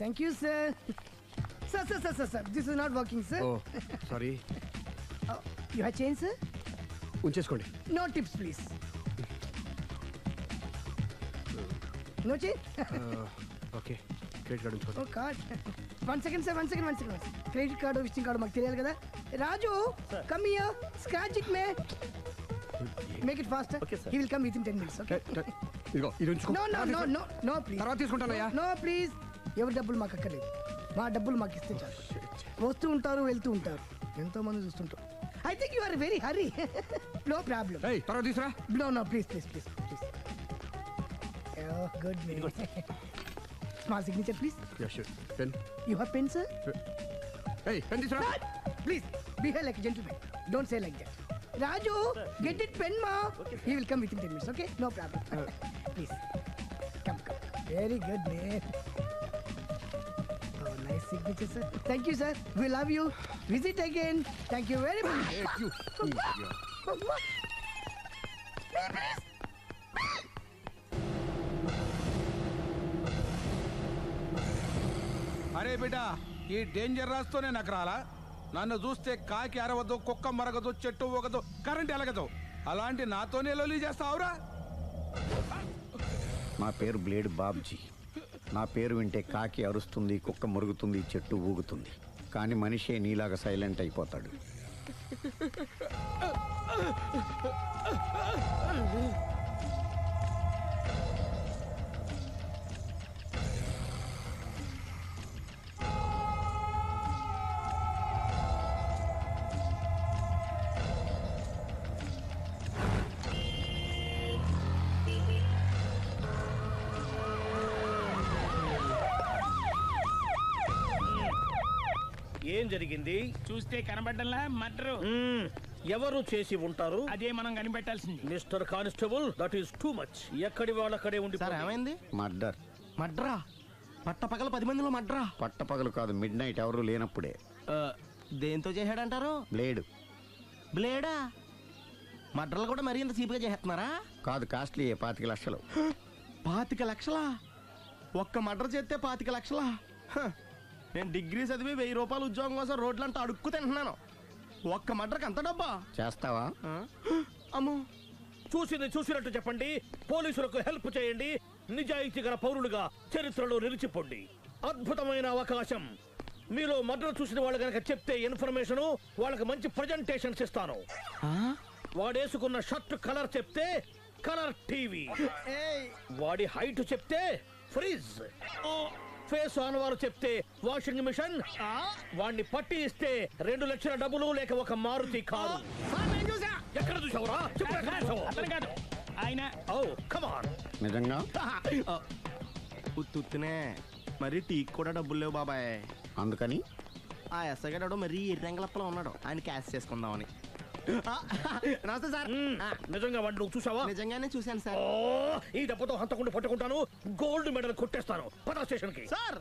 Thank you sir. Sir this is not working sir. Sorry. You have change sir? ఉంచేసుకోండి. No tips please. No change. Okay, credit card ఉంచుకోండి. Oh card. One second sir, one second. Credit card visiting card మాకు తెలియాలి కదా. Raju come here, scratch it may, make it fast. He will come with in 10 minutes. Okay, ఇదిగో ఇది ఉంచుకో. No please. తర్వాత తీసుకుంటానయ్యా. No please. ఎవరి డబ్బులు మాకు అక్కర్లేదు, మా డబ్బులు మాకు ఇస్తే చాలు. వస్తూ ఉంటారు, వెళ్తూ ఉంటారు, ఎంతో మంది చూస్తుంటారు. I think you are very hurry. No problem. తర్వాత తీసురా. No please. Good may. Small signature please. Pen. You have pen sir? Pen తీసురా. Please behave like a gentleman. Don't say like that. Raju, get it pen ma. He will come within 10 minutes. Okay, no problem. Please come. Very good man. Oh, nice signature sir. Thank you sir. We love you. Visit again. Thank you very much. Thank you. అరే బిడ్డ, ఈ danger రాస్తూనే నాకు రాలా. నన్ను చూస్తే కాకి అరవదు, కుక్క మరగదు, చెట్టు ఊగదు, కరెంట్ ఎలగదు. అలాంటి నాతోనే లొలి చేస్తావురా? నా పేరు బ్లేడ్ బాబ్జీ. నా పేరు వింటే కాకి అరుస్తుంది, కుక్క మురుగుతుంది, చెట్టు ఊగుతుంది. కానీ మనిషే నీలాగా సైలెంట్ అయిపోతాడు. ఏం జరిగింది? చూస్తే కనబడ్డంలా మర్డరు. ఎవరు చేసి ఉంటారు? అదే మనం కనిపెట్టాల్సింది. Mister constable, that is too much. ఎక్కడి వాళ్ళక్కడే ఉండి. ఏమైంది? మర్డర్. మడ్రా? పట్టపగల 10 మందిలో మడ్రా? పట్టపగలు కాదు, మిడ్ నైట్ ఎవరు లేనప్పుడే. దేంతో చేశాడంటారు? బ్లేడ్. బ్లేడా? మడ్రలు కూడా మరీ ఇంత చీప్గా చేస్తున్నారా? కాదు, కాస్ట్లీ. 25 లక్షలు. 25 లక్షలా? ఒక్క మడ్ర చేస్తే 25 లక్షలా? నేను డిగ్రీ చదివి 1000 రూపాయలు ఉద్యోగం కోసం రోడ్లంతా అడుక్కు తింటున్నాను. ఒక్క మడ్రకి అంత డబ్బా? చేస్తావా? అమ్మో. చూసినట్టు చెప్పండి. పోలీసులకు హెల్ప్ చేయండి. నిజాయితీ గల పౌరులుగా చరిత్రలో నిలిచిపోండి. అద్భుతమైన అవకాశం. మీలో మర్డర్ చూసిన వాళ్ళు కనుక చెప్తే ఇన్ఫర్మేషన్, వాళ్ళకి మంచి ప్రజెంటేషన్స్ ఇస్తాను. వాడేసుకున్న షర్ట్ కలర్ చెప్తే కలర్ టీవీ, వాడి హైట్ చెప్తే ఫ్రిజ్, ఫేస్ ఆన్ వారు చెప్తే వాషింగ్ మిషన్, వాడిని పట్టి ఇస్తే 2 లక్షల డబ్బులు లేక ఒక మారుతి కారు. ఎక్కడ చూసావురా? ఆయన నిజంగా ఉత్తునే మరి టీకి కూడా డబ్బులు లేవు బాబాయ్. అందుకని ఆ ఎస్ఐ గారు మరీ ఎర్రంగలప్పలో ఉన్నాడు, ఆయన క్యాష్ చేసుకుందామని. నమస్తే సార్. నిజంగా వాడిని నువ్వు చూసావా? నిజంగానే చూశాను సార్. ఈ డబ్బుతో హంతకుండా పట్టుకుంటాను, గోల్డ్ మెడల్ కొట్టేస్తాను. పద స్టేషన్ కి. సార్,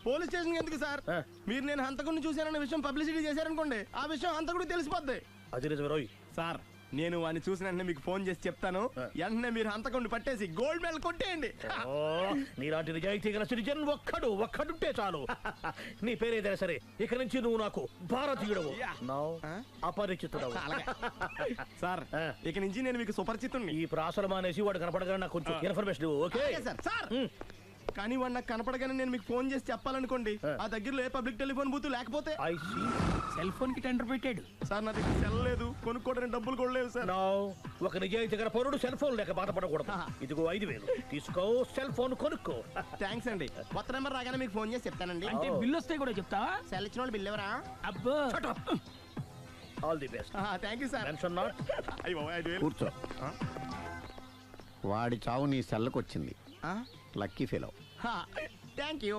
పోలీస్ స్టేషన్ ఎందుకు సార్? మీరు నేను హంతకుడిని చూశానన్న విషయం పబ్లిసిటీ చేశారనుకోండి, ఆ విషయం హంతకుడికి తెలిసిపోద్ది. అది నిజమే రోయ్. సార్, నేను వాడిని చూసిన వెంటనే మీకు ఫోన్ చేసి చెప్తాను. వెంటనే మీరు హంతకుడిని పట్టేసి గోల్డ్ మెడల్ కొట్టేయండి. నీలాంటి నిజాయితీ గల సిటిజన్ ఒక్కడుంటే చాలు. నీ పేరేదైనా సరే, ఇక నుంచి నువ్వు నాకు భారతీయుడవు, అపరిచితుడవు. సార్, ఇక నుంచి నేను మీకు సుపరిచితుడిని. ఈ ప్రాసలు మానేసి వాడు కనపడగానే నాకు కొంచెం ఇన్ఫర్మేషన్. Okay sir. కానీ వాడు నాకు కనపడగానే నేను మీకు ఫోన్ చేసి చెప్పాలనుకోండి, ఆ దగ్గరలో ఏ పబ్లిక్ టెలిఫోన్ బూత్ లేకపోతే. సెల్ ఫోన్ కి టెండర్ పెట్టాడు సార్. నా దగ్గర సెల్ లేదు, కొనుక్కోవడానికి డబ్బులు కూడా లేవు సార్. ఒక నిజాయితీ గల పౌరుడు సెల్ ఫోన్ లేక బాధపడకూడదు. ఇదిగో 5000 తీసుకో, సెల్ ఫోన్ కొనుక్కో. థ్యాంక్స్ అండి. కొత్త నెంబర్ రాగానే మీకు ఫోన్ చేసి చెప్తానండి. అంటే బిల్ వస్తే కూడా చెప్తావా? సెల్ ఇచ్చిన వాళ్ళు బిల్ ఎవరా? అబ్బో. All the best. Thank you sir. Mention not. కూర్చో. వాడి చావు నీ సెల్లకు వచ్చింది. Lucky fellow. Thank you.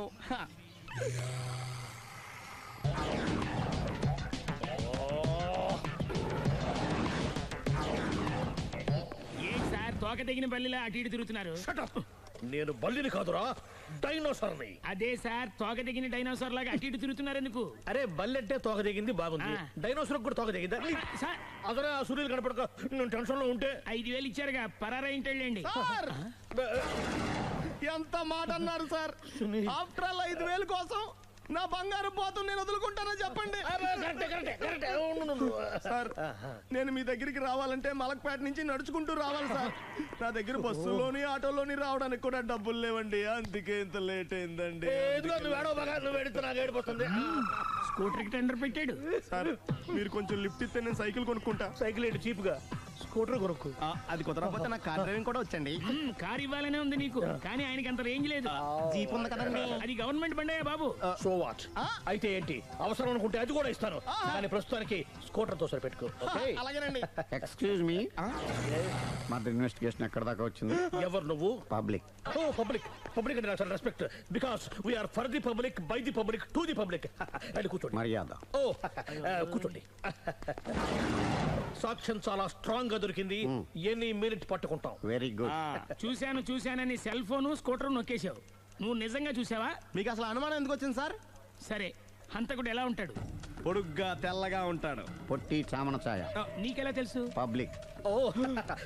A sir, తోక తెగిన బల్లిలా అటు ఇటు తిరుగుతున్నారు? నేను బల్లిని కాదురా, డైనోసార్ని. అదే సార్, తోక తెగిన డైనోసార్ లాగా అటు ఇటు తిరుగుతున్నారు ఎందుకు? అరే, బల్లెట్టే తోక దిగింది బాగుంది, డైనోసార్ కూడా తోక దిగిందా? అదరే ఆ సూర్యులు కనపడక నేను టెన్షన్ లో ఉంటే 5000 ఇచ్చారుగా, పరారా ఇంటండి. ఎంత మాట అన్నారు సార్. ఆఫ్టర్ ఆల్ 5,000 కోసం నా బంగారు పోతుంది నేను వదులుకుంటానో చెప్పండి సార్. నేను మీ దగ్గరికి రావాలంటే మలక్పేట నుంచి నడుచుకుంటూ రావాలి సార్. నా దగ్గర బస్సులోని ఆటోలోని రావడానికి కూడా డబ్బులు లేవండి. అందుకే ఇంత లేట్ అయిందండి. స్కూటర్ కి టెండర్ పెట్టాడు సార్ మీరు కొంచెం లిఫ్ట్ ఇస్తే నేను సైకిల్ కొనుక్కుంటా. సైకిల్ ఏంటి చీప్ గా, స్కూటర్ కొనుక్కు. అది కుదరకపోతే నాకు కార్ డ్రైవింగ్ కూడా వచ్చండి. కార్ ఇవ్వాలనే ఉంది నీకు, కానీ ఆయనకి అంత రేంజ్ లేదు. జీప్ ఉంది కదండి. అది గవర్నమెంట్ బండే బాబు. So what? అయితే ఏంటి, అవసరం అనుకుంటే అది కూడా ఇస్తాను, కానీ ప్రస్తుతానికి స్కూటర్ తో సరిపెట్టుకో. అలాగేనండి. ఎక్స్క్యూజ్ మీ, మర్డర్ ఇన్వెస్టిగేషన్ ఎక్కడ దాకా వచ్చింది? ఎవరు నువ్వు? పబ్లిక్. ఓ పబ్లిక్. పబ్లిక్ అంటే చాలా respect, because we're for the public, by the public, to the public. అది కూర్చోండి. మర్యాద. ఓ కూర్చోండి. సాక్ష్యం చాలా స్ట్రాంగ్ గా దొరికింది, ఎన్ని మినిట్ పట్టుకుంటాం. Very good. చూశానని సెల్ ఫోను స్కూటర్ నొక్కేశావు. నువ్వు నిజంగా చూసావా? మీకు అసలు అనుమానం ఎందుకు వచ్చింది సార్? సరే, హంతకుడు ఎలా ఉంటాడు? పొడుగ్గా తెల్లగా ఉంటాడు. పొట్టి చామన ఛాయ. నీకెలా తెలుసు? పబ్లిక్. ఓ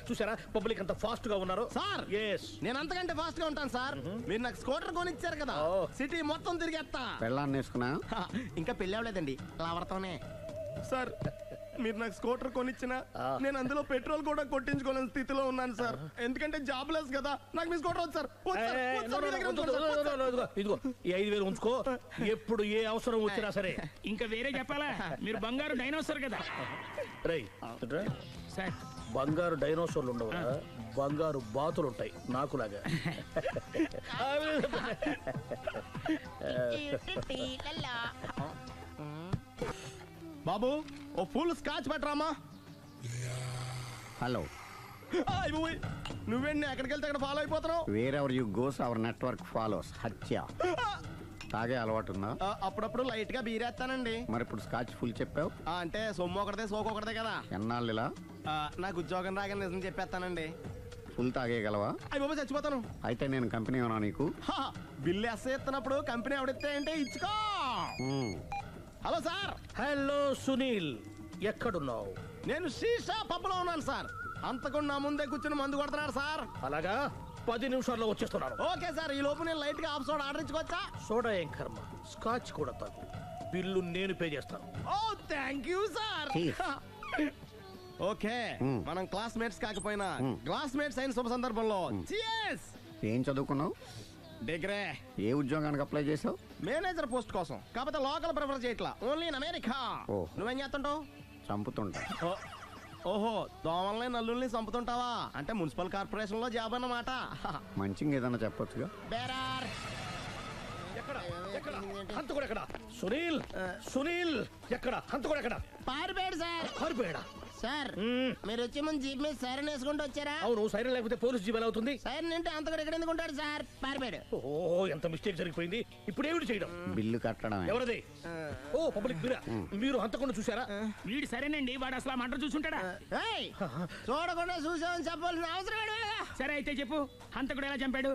చూసారా పబ్లిక్ అంత ఫాస్ట్ గా ఉన్నారు. సార్ ఎస్, నేను అంతకంటే ఫాస్ట్ గా ఉంటాను సార్. మీరు నాకు స్కూటర్ కొనిచ్చారు కదా, సిటీ మొత్తం తిరిగేస్తా. పెళ్ళాన్ని వేసుకున్నా? ఇంకా పెళ్ళి అవ్వలేదండి, లావర్తోనే. సార్ మీరు నాకు స్కూటర్ కొనిచ్చిన నేను అందులో పెట్రోల్ కూడా కొట్టించుకోలేని స్థితిలో ఉన్నాను సార్. ఎందుకంటే జాబ్ లెస్ కదా. నాకు మీ స్కూటర్ వద్దు సార్. ఇదిగో ఈ 5,000 ఉంచుకో, ఎప్పుడు ఏ అవసరం వచ్చినా సరే. ఇంకా వేరే చెప్పాలా? మీరు బంగారు డైనోసార్ కదా. రై సార్ బంగారు డైనోసార్లు ఉండవు, బంగారు బాతులు ఉంటాయి నాకులాగా. బాబు ఓ ఫుల్ స్కాచ్ పెట్టరామా. హలో. నువ్వేండి ఎక్కడికి వెళ్తే అక్కడ ఫాలో అయిపోతున్నావు? Wherever you goes our network follows. హత్య. తాగే అలవాటు ఉందా? అప్పుడప్పుడు లైట్ గా బీరేస్తానండి. మరి ఇప్పుడు స్కాచ్ ఫుల్ చెప్పావు అంటే సొమ్ము ఒకటిదే సోకు ఒకటిదే కదా. ఎన్నాళ్ళు ఇలా? నాకు ఉద్యోగం రాగానే నిజం చెప్పేస్తానండి. ఫుల్ తాగేయగలవా? అయ్యి బాబు చచ్చిపోతాను. అయితే నేను కంపెనీ ఉన్నా నీకు? బిల్లు ఎస్ఐ ఎత్తినప్పుడు కంపెనీ ఎవడిస్తే అంటే ఇచ్చుకో. Hello sir. హలో సునీల్, ఎక్కడున్నావు? నేను శీషా పబ్లో ఉన్నాను సార్. అంతకుండా నా ముందే కూర్చుని మందు కొడుతున్నాడు సార్. అలాగా, 10 నిమిషాల్లో వచ్చేస్తున్నాను. Okay sir. ఈ లోపు నేను లైట్ గా హాఫ్ సోడా ఆర్డర్ ఇచ్చుకోవచ్చా? సోడా ఏం కర్మ, స్కాచ్ కూడా తాగు. బిల్లు నేను పే చేస్తాను. ఓ థ్యాంక్ యూ సార్. ఓకే, మనం క్లాస్మేట్స్ కాకపోయినా క్లాస్మేట్స్ అయిన శుభ సందర్భంలో cheers. ఏం చదువుకున్నావు? డిగ్రీ. ఏ ఉద్యోగానికి అప్లై చేసావు? మేనేజర్ పోస్ట్ కోసం. కాకపోతే లోకల్ ప్రిఫర్ చేయట్లా, ఓన్లీ ఇన్ అమెరికా. ఓ. నువ్వేం చేస్తుంటావు? చంపుతుంటా. ఓహో, దోమల్ని నల్లుల్ని చంపుతుంటావా? అంటే మున్సిపల్ కార్పొరేషన్ లో జాబ్ అన్నమాట. మంచిగా ఏదన్నా చెప్పొచ్చుగా. బేరార్. హంతకుడు ఎక్కడ? సునీల్, సునీల్ ఎక్కడ? హంతకుడు ఎక్కడ? పారిపోయాడు సార్. పారిపోయాడా? సార్ మీరు వచ్చే ముందు జీప్ మీద సైరన్ వేసుకుంటూ వచ్చారా? అవును, సైరన్ లేకపోతే పోలీస్ జీవన్ అవుతుంది. సైరన్ అంటే అంతకుడు ఎక్కడ ఎందుకు ఉంటాడు సార్? పారిపోయాడు. ఓ ఎంత మిస్టేక్ జరిగిపోయింది. ఇప్పుడు ఏమిటి చేయడం? బిల్లు కట్టడం. ఎవరది? ఓ పబ్లిక్ మీరా? మీరు హంతకుండా చూసారా? వీడు సరేనండి, వాడు అసలు మంట చూసుంటాడా? చూడకుండా చూసామని చెప్పాల్సిన అవసరం లేదు. సరే అయితే చెప్పు, హంతకుడు ఎలా చంపాడు?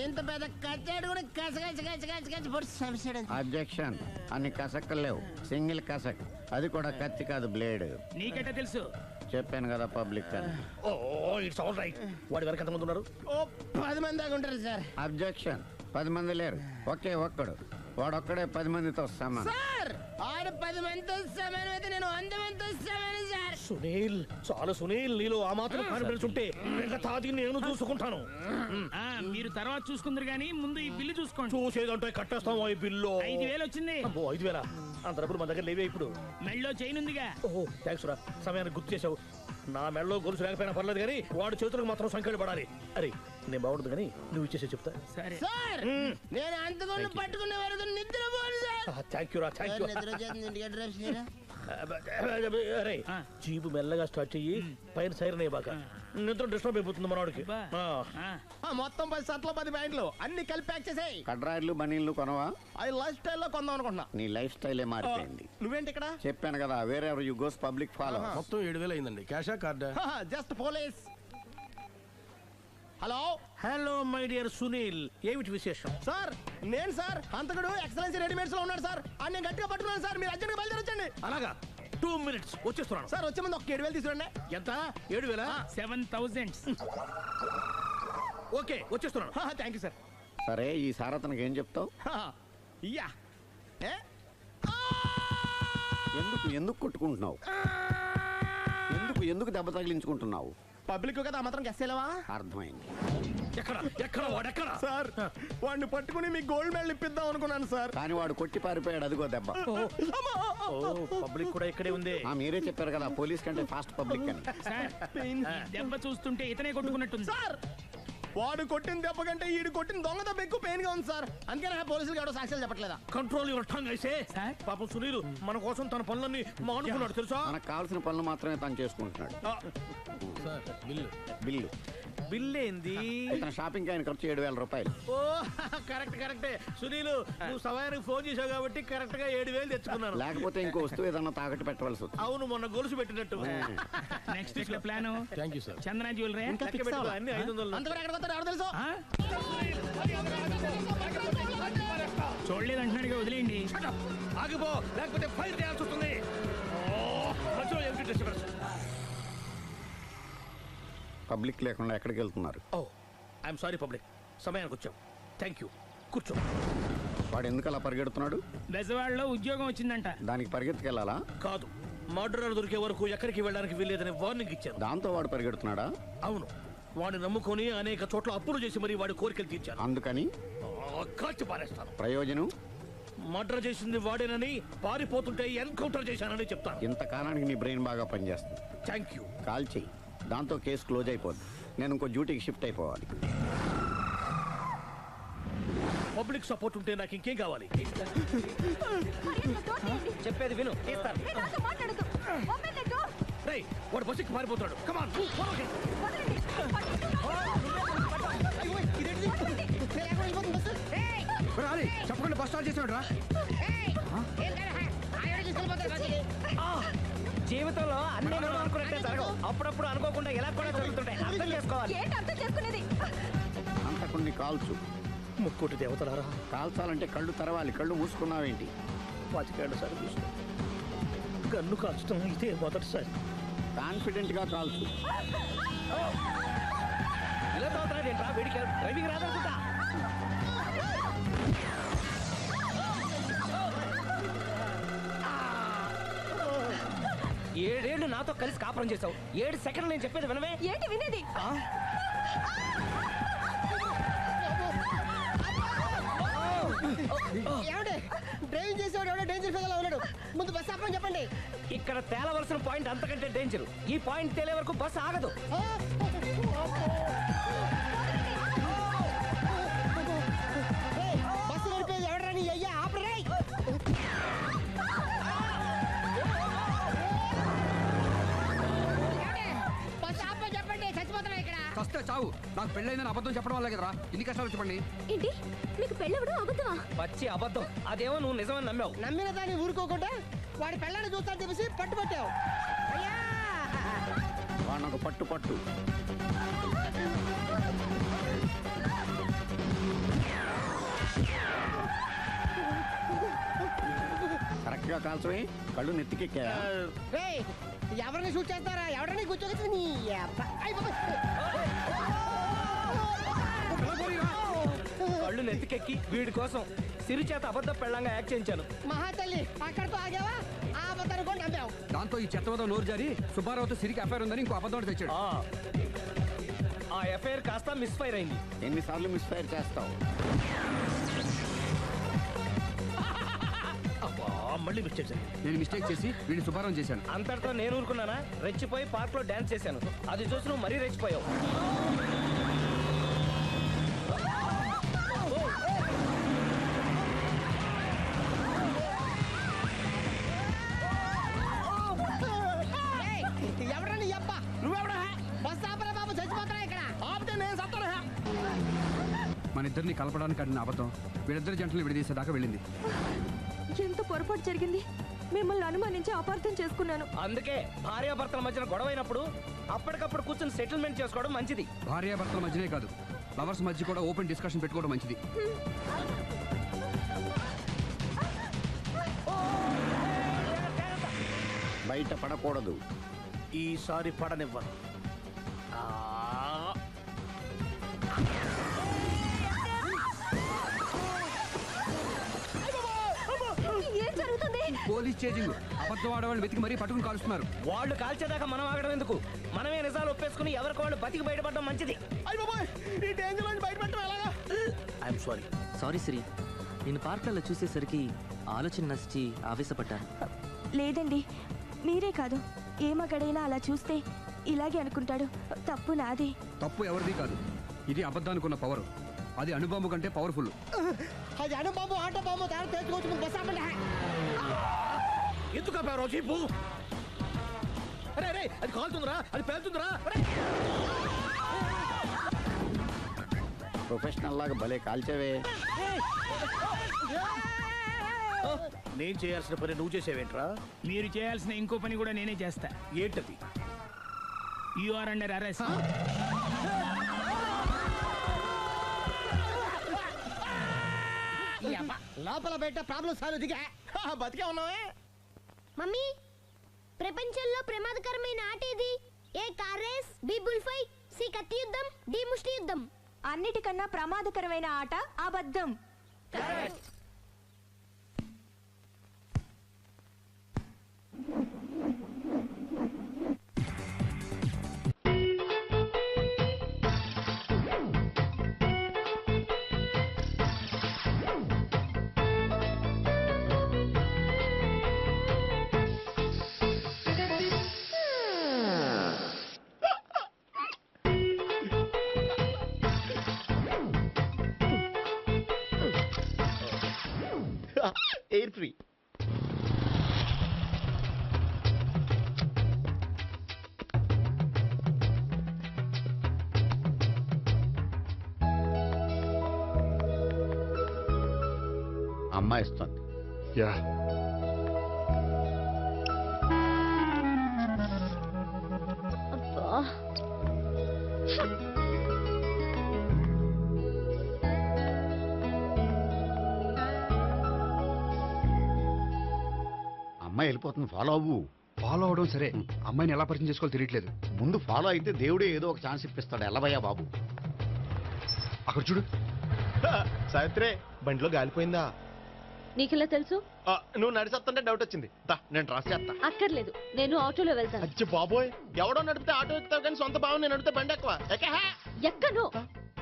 ఇంత పెద్ద కచ్చాడు కూడా కచ్చ అబ్జెక్షన్. అన్ని కసక్కలు లేవు, సింగిల్ కసక్. అది కూడా కత్తి కాదు, బ్లేడ్. నీకెట్టా తెలుసు? చెప్పాను కదా పబ్లిక్ అని. Oh it's all right. వాడి వరకు ఎంతమంది ఉన్నారు? ఓ 10 మంది దాకా ఉంటారు సార్. అబ్జెక్షన్. 10 మంది లేరు, ఒకే ఒక్కడు. వాడొక్కడే 10 మందితో సమానం. సార్ ఆడు 10 మందితో సమానం అయితే నేను 100 మందితో సమానం సార్. సునీల్, చాలు సునీల్, నీలో ఆ మాత్రం కాన్ఫిడెన్స్ ఉంటే మిగతాది నేను చూసుకుంటాను. మీరు తర్వాత చూసుకుందరు గానీ ముందు ఈ బిల్లు చూసుకోండి. చూసేదంటే కట్టేస్తాం. ఈ బిల్లు 5,000 వచ్చింది. 5,000 అంత డబ్బులు మన దగ్గర లేవే ఇప్పుడు. మెళ్ళో చైన్ ఉందిగా. ఓహో థ్యాంక్స్ రా, సమయానికి గుర్తు చేసావు. నా మెడలో గొలుసు లేకపోయినా పర్లేదు కానీ వాడు చేతులకు మాత్రం సంఖ్యలు పడాలి. అరే నేను బాగుంటుంది కానీ నువ్వు ఇచ్చేసి చెప్తా. సరే సార్ నేను అంతకుండా పట్టుకునే వరకు నిద్రపోను సార్. థ్యాంక్ యూ రా, థ్యాంక్ యూ. అరే జీబు మెల్లగా స్టార్ట్ చెయ్యి, పైన సైరన్ అయ్యాక నిద్ర డిస్టర్బ్ అయిపోతుంది మనవాడికి. మొత్తం 10 షర్ట్లు 10 ప్యాంట్లు అన్ని కలిపి ప్యాక్ చేసేయ్. కడ్రాయిలు బనీళ్లు కొనవా? అవి లైఫ్ స్టైల్లో కొందాం అనుకుంటున్నా. నీ లైఫ్ స్టైలే మారిపోయింది. నువ్వేంటి ఇక్కడ? చెప్పాను కదా, వేరే ఎవరు యు గోస్ పబ్లిక్ ఫాలో. మొత్తం 7,000 అయిందండి. క్యాషా కార్డా? Just police. Hello hello my dear Sunil, ఏమిటి విశేషం? సార్ నేను సార్ హంతకుడు ఎక్సలెన్సీ రెడీమేడ్స్ లో ఉన్నాడు సార్. అని నేను గట్టిగా పట్టుకున్నాను సార్. మీరు అర్జెంట్గా బయలుదేరొచ్చండి. అలాగా, 2 minutes వచ్చేస్తున్నాను. సార్ వచ్చే ముందు ఒక 7,000 తీసుకురండి. ఎంత? 7,000? 7,000. ఓకే వచ్చేస్తున్నాను. Thank you sir. సరే ఈ సారతనకి ఏం చెప్తావు? ఇయ్యా ఏ? ఎందుకు ఎందుకు కొట్టుకుంటున్నావు? ఎందుకు దెబ్బ తగిలించుకుంటున్నావు? పబ్లిక్ కదా ఆ మాత్రం గెస్సేలేవా? అర్థమైంది. ఎక్కడ వాడెక్కడ? సార్ వాడిని పట్టుకుని మీకు గోల్డ్ మెడల్ ఇప్పిద్దాం అనుకున్నాను సార్. కానీ వాడు కొట్టి పారిపోయాడు, అదిగో దెబ్బ. పబ్లిక్ కూడా ఇక్కడే ఉంది. మీరే చెప్పారు కదా పోలీస్ కంటే ఫాస్ట్ పబ్లిక్ అని. సార్ ఈ దెబ్బ చూస్తుంటే ఇతనే కొట్టుకున్నట్టుంది. సార్ వాడు కొట్టిన దెబ్బ కంటే ఈడు కొట్టిన దొంగ దెబ్బ ఎక్కువ పెయిన్ గా ఉంది సార్. అందుకే పోలీసులు ఎవడో సాక్ష్యాలు చెప్పట్లేదా? కంట్రోల్ యువర్ టంగ్ అయితే. పాపం సునీల్ మన కోసం తన పనులన్నీ మానుకున్నాడు తెలుసా? మనకు కావాల్సిన పనులు మాత్రమే తను చేసుకుంటున్నాడు. బిల్లు బిల్ ఏంది? ఇతను షాపింగ్ ఆయన ఖర్చు 7,000 రూపాయలు. ఓ కరెక్టే సునీల్, నువ్వు సమయానికి ఫోన్ చేసావు కాబట్టి కరెక్ట్ గా 7,000 తెచ్చుకున్నాను. లేకపోతే ఇంకో వస్తువు ఏదన్నా తాకట్టు పెట్టవలసి వస్తుంది. అవును, మొన్న గొలుసు పెట్టినట్టు. నెక్స్ట్ ఇక్కడ ప్లాన్ చందన జ్యువెలరీ. అన్ని 500. అంతవరకు ఎక్కడ పోతాడు ఎవరు తెలుసు? చూడలేదు అంటున్నాడు, వదిలేయండి. ఆగిపో, లేకపోతే ఫైర్ చేయాల్సి వస్తుంది. మధ్యలో ఏమిటి డిస్టర్బెన్స్? పబ్లిక్ లేకుండా ఎక్కడికి వెళ్తున్నారు? ఓ ఐఎమ్ సారీ పబ్లిక్, సమయానికి వచ్చాం. థ్యాంక్ యూ, కూర్చో. వాడు ఎందుకు అలా పరిగెడుతున్నాడు? బెజవాడలో ఉద్యోగం వచ్చిందంట. దానికి పరిగెత్తుకెళ్ళాలా? కాదు, మర్డరర్ దొరికే వరకు ఎక్కడికి వెళ్ళడానికి వీల్లేదని వార్నింగ్ ఇచ్చాను. దాంతో వాడు పరిగెడుతున్నాడా? అవును, వాడిని నమ్ముకొని అనేక చోట్ల అప్పులు చేసి మరి వాడి కోరికలు తీర్చాను. అందుకని కాల్చి పారేస్తాను. ప్రయోజనం? మర్డర్ చేసింది వాడేనని, పారిపోతుంటే ఎన్కౌంటర్ చేశానని చెప్తాను. ఇంతకాలానికి నీ బ్రెయిన్ బాగా పనిచేస్తుంది. Thank you. కాల్ చెయ్యి, దాంతో కేసు క్లోజ్ అయిపోద్ది. నేను ఇంకో డ్యూటీకి షిఫ్ట్ అయిపోవాలి. పబ్లిక్ సపోర్ట్ ఉంటే నాకు ఇంకేం కావాలి? చెప్పేది విను. రేయ్, వాడు బస్సుకి పారిపోతాడు. కమాన్ చెప్పకుండా బస్ స్టార్ట్ చేసాడు రా. జీవితంలో అన్ని మనం అనుకున్నట్టే జరగవు. అప్పుడప్పుడు అనుకోకుండా ఎలా కూడా జరుగుతుంటాయి. అర్థం చేసుకోవాలి. అంతకుని కాల్చు. ముక్కోటి దేవతలారా, కాల్చాలంటే కళ్ళు తెరవాలి. కళ్ళు మూసుకున్నావేంటి? 25 సార్లు చూసిన గన్ను కాల్చడం ఇదే మొదటిసారి. కాన్ఫిడెంట్ గా కాల్చు. ఇలా తోతాడు ఏంట్రా? వీడికి డ్రైవింగ్ రాదనుకుంటా. ఏడేళ్లు నాతో కలిసి కాపురం చేసావు. 7 సెకండ్లు నేను చెప్పేది వినవే. ఏంటి వినేది? డ్రైవింగ్ చేసేవాడు ఎవడో డేంజర్ ఫీల్ ఉన్నాడు. ముందు బస్ ఆపని చెప్పండి. ఇక్కడ తేలవలసిన పాయింట్ అంతకంటే డేంజర్. ఈ పాయింట్ తేలే వరకు బస్సు ఆగదు. బస్సు నడిపేది ఎవడని అయ్యా ఆపరే. బస్ ఆపని చెప్పండి, చచ్చిపోతున్నా ఇక్కడ. వస్తే చావు. నాకు పెళ్ళైందని అబద్ధం చెప్పడం వల్ల కదరా ఇన్ని కష్టాలు చెప్పండి. ఏంటి మీకు పెళ్ళవడం అబద్ధమా? పచ్చి అబద్ధం. అదేమో నువ్వు నిజమని నమ్మావు. నమ్మిన దాన్ని ఊరుకోకుండా వాడి పెళ్ళాన్ని చూస్తాను చెప్పేసి పట్టుబట్టావు. అయ్యా వాడినొక పట్టు. కరెక్ట్ గా కాల్చవే. కళ్ళు నెత్తికెక్కా. రేయ్, ఎవరిని షూట్ చేస్తారా? ఎవరిని కూర్చోగచ్చు నీ అబ్బా. కళ్ళు నెత్తికెక్కి వీడి కోసం సిరి చేత అబద్ధ పెళ్ళంగా యాక్ట్ చేయించాను. మహాతల్లి అక్కడితో ఆగావా? ఆ అబద్ధాన్ని కూడా నమ్మావు. దాంతో ఈ చెత్తవదో నోరు జారి సుబ్బారావుతో సిరికి అఫైర్ ఉందని ఇంకో అబద్ధం తెచ్చాడు. ఆ ఎఫ్ఐఆర్ కాస్త మిస్ఫైర్ అయింది. ఎన్నిసార్లు మిస్ఫైర్ చేస్తావు? మళ్ళీ మిస్టేక్ చేశాను. నేను మిస్టేక్ చేసి వీడిని సుబ్బారావు చేశాను. అంతటితో నేను ఊరుకున్నానా? రెచ్చిపోయి పార్క్ లో డాన్స్ చేశాను. అది చూసి నువ్వు మరీ రెచ్చిపోయావు. ఎవరని అబ్బా? నువ్వెవడా? బస్ ఆపరా బాబు, చచ్చిపోతారా ఇక్కడ. ఆపితే నేను సత్తాను. మన ఇద్దరిని కలపడానికి అడిగిన అబద్ధం వీళ్ళిద్దరి జంటలు విడదీసేదాకా వెళ్ళింది. ఎంత పొరపాటు జరిగింది. మిమ్మల్ని అనుమానించి అపార్థం చేసుకున్నాను. అందుకే భార్యాభర్తల మధ్యన గొడవైనప్పుడు అప్పటికప్పుడు కూర్చొని సెటిల్మెంట్ చేసుకోవడం మంచిది. భార్యాభర్తల మధ్యనే కాదు, లవర్స్ మధ్య కూడా ఓపెన్ డిస్కషన్ పెట్టుకోవడం మంచిది. బయట పడకూడదు. ఈసారి పడనివ్వను. పోలీస్ చేజింగ్ అబద్ధం ఆడవాళ్ళని వెతికి మరీ పట్టుకుని కాలుస్తున్నారు. వాళ్ళు కాల్చేదాకా మనం ఆగడం ఎందుకు? మనమే నిజాలు ఒప్పేసుకుని ఎవరికి వాళ్ళు బతికి బయటపడడం మంచిది. ఈ డేంజర్ నుంచి బయటపడటం ఎలాగా? I'm sorry. సారీ శ్రీ, నేను పార్కులలో చూసేసరికి ఆలోచన నచ్చి ఆవేశపడ్డాను. లేదండి, మీరే కాదు, ఏ మగాడైనా అలా చూస్తే ఇలాగే అనుకుంటాడు. తప్పు నాది. తప్పు ఎవరిది కాదు. ఇది అబద్ధానికి ఉన్న పవర్. అది అణుబాంబు కంటే పవర్ఫుల్. అది అణుబాంబు ఆట బాంబు తయారు తెచ్చుకోవచ్చు. బస్ ఆపండి. ఎందుకు ఆపారో చెప్పు. అరే అరే, అది కాలుతుందిరా, అది పేలుతుందిరా. ప్రొఫెషనల్ లాగా భలే కాల్చేవే. నేను చేయాల్సిన పని నువ్వు చేసేవేంట్రా? మీరు చేయాల్సిన ఇంకో పని కూడా నేనే చేస్తా. ఏంటది? You are under arrest. లోపల బయట ప్రాబ్లం సాల్వ్ దిగా బతికే ఉన్నావే. మమ్మీ, ప్రపంచంలో ప్రమాదకరమైన ఆట ఏది? A car race, B bull fight, C కత్తి యుద్ధం, డి ముష్టి యుద్ధం. అన్నిటికన్నా ప్రమాదకరమైన ఆట అబద్ధం. Air free. అమ్మాయి ఇస్తుంది. అమ్మాయి వెళ్ళిపోతుంది, ఫాలో అవ్వు. ఫాలో అవడం సరే, అమ్మాయిని ఎలా పరిచయం చేసుకోవాలో తెలియట్లేదు. ముందు ఫాలో అయితే దేవుడే ఏదో ఒక ఛాన్స్ ఇప్పిస్తాడు. ఎల్లవయ్యా బాబు. అక్కడ చూడు. సావిత్రి, బండిలో గాలిపోయిందా? నీకెలా తెలుసు? నువ్వు నడిచేస్తుంటే డౌట్ వచ్చింది. నేను రాసి చేస్తా. అక్కర్లేదు, నేను ఆటోలో వెళ్తాను. అచ్చి బాబోయ్, ఎవడో నడిపితే ఆటో ఎక్కుతావు కానీ సొంత భావం నేను నడిపితే బండి ఎక్కువ. ఎక్కను.